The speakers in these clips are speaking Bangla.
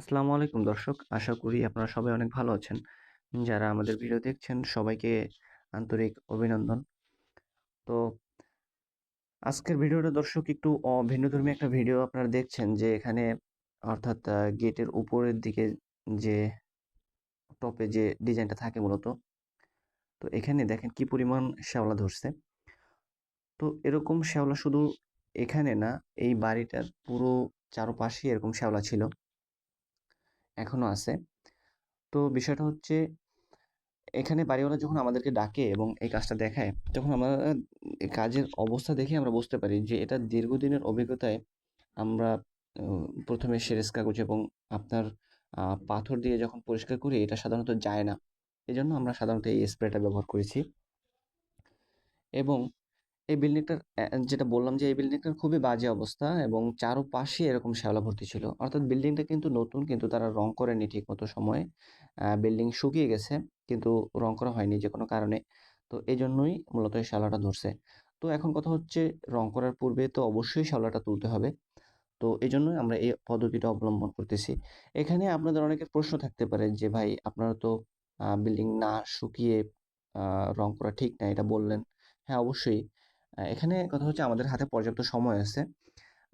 আসসালামু আলাইকুম দর্শক। আশা করি আপনারা সবাই অনেক ভালো আছেন। যারা আমাদের ভিডিও দেখছেন সবাইকে আন্তরিক অভিনন্দন। তো আজকের ভিডিওটা দর্শক একটু ভিন্নধর্মী একটা ভিডিও আপনারা দেখছেন যে এখানে অর্থাৎ গেটের উপরের দিকে যে টপে যে ডিজাইনটা থাকে মূলত, তো এখানে দেখেন কি পরিমাণ শ্যাওলা ধরছে। তো এরকম শ্যাওলা শুধু এখানে না, এই বাড়িটার পুরো চারপাশে এরকম শ্যাওলা ছিল, এখনো আছে। তো বিষয়টা হচ্ছে এখানে বাড়িওয়ালা যখন আমাদেরকে ডাকে এবং এই কাজটা দেখায়, তখন আমরা এই কাজের অবস্থা দেখে আমরা বুঝতে পারি যে এটা দীর্ঘদিনের অভিজ্ঞতায় আমরা ১ম এ সেরেস কাগজ এবং আপনার পাথর দিয়ে যখন পরিষ্কার করি এটা সাধারণত যায় না। এজন্য আমরা সাধারণত এই স্প্রেটা ব্যবহার করেছি। এবং এই বিল্ডিংটার যেটা বললাম যে এই বিল্ডিংটার খুবই বাজে অবস্থা এবং চারপাশে এরকম শ্যাওলা ভর্তি ছিল। অর্থাৎ বিল্ডিংটা কিন্তু নতুন, কিন্তু তারা রং করেনি ঠিকমতো সময়ে। বিল্ডিং শুকিয়ে গেছে কিন্তু রং করা হয়নি যে কোনো কারণে। তো এজন্যই মূলত এই শ্যাওলাটা ধরছে। তো এখন কথা হচ্ছে, রং করার পূর্বে তো অবশ্যই শ্যাওলাটা তুলতে হবে। তো এজন্যই আমরা এই পদ্ধতিটা অবলম্বন করতেছি। এখানে আপনাদের অনেকের প্রশ্ন থাকতে পারে যে, "ভাই আপনারা তো বিল্ডিং না শুকিয়ে আ রং করা ঠিক না এটা বললেন।" হ্যাঁ, অবশ্যই। এখানে কথা হচ্ছে আমাদের হাতে পর্যাপ্ত সময় আছে।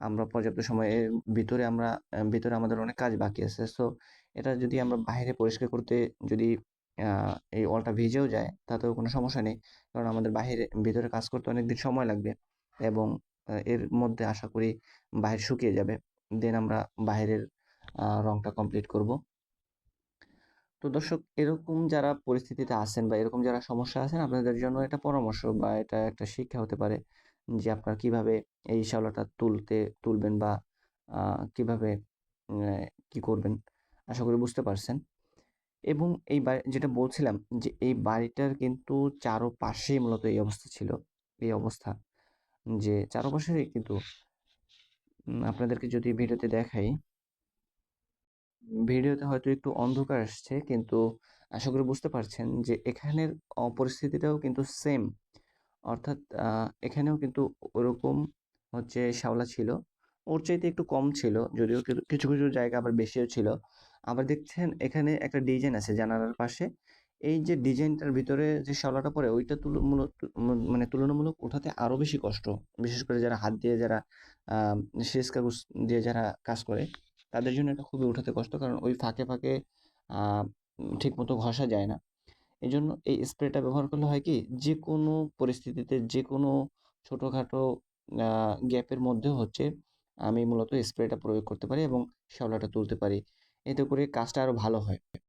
আমরা পর্যাপ্ত সময়ের ভিতরে ভিতরে আমাদের অনেক কাজ বাকি আছে। সো এটা যদি আমরা বাহিরে পরিষ্কার করতে যদি আ এই ওয়ালটা ভিজেও যায় তাতেও কোনো সমস্যা নেই। কারণ আমাদের ভিতরে কাজ করতে অনেকদিন সময় লাগবে এবং এর মধ্যে আশা করি বাহির শুকিয়ে যাবে। দেন আমরা বাহিরের রংটা কমপ্লিট করব। তো দর্শক, এরকম যারা পরিস্থিতিতে আছেন বা এরকম যারা সমস্যা আছেন, আপনাদের জন্য এটা পরামর্শ বা এটা একটা শিক্ষা হতে পারে যে আপনারা কিভাবে এই শ্যাওলাটা তুলবেন বা কিভাবে কি করবেন। আশা করি বুঝতে পারছেন। এবং এই যেটা বলছিলাম যে এই বাড়িটার কিন্তু চারপাশেই মূলত এই অবস্থা ছিল। এই অবস্থা যে চারপাশে কিন্তু আপনাদেরকে যদি ভিডিওতে দেখাই, ভিডিওতে হয়তো একটু অন্ধকার আসছে, কিন্তু আশা করি বুঝতে পারছেন যে এখানের পরিস্থিতিটাও কিন্তু সেম। অর্থাৎ এখানেও কিন্তু ওরকম হচ্ছে শ্যাওলা ছিল। ওর চাইতে একটু কম ছিল, যদিও কিছু জায়গা আবার বেশিও ছিল। আবার দেখছেন এখানে একটা ডিজাইন আছে জানালার পাশে। এই যে ডিজাইনটার ভিতরে যে শ্যাওলাটা পড়ে ওইটা মানে তুলনামূলক ওঠাতে আরো বেশি কষ্ট। বিশেষ করে যারা হাত দিয়ে যারা আ সেচ কাগজ দিয়ে যারা কাজ করে, তাদের জন্য এটা খুবই উঠাতে কষ্ট। কারণ ওই ফাঁকে আ ঠিকমতো ঘষা যায় না। এজন্য এই স্প্রেটা ব্যবহার করলে হয় কি, যেকোনো পরিস্থিতিতে যেকোনো ছোটখাটো আ গ্যাপের মধ্যেও হচ্ছে আমি মূলত স্প্রেটা প্রয়োগ করতে পারি এবং শ্যাওলাটা তুলতে পারি। এতে করে কাজটা আরো ভালো হয়।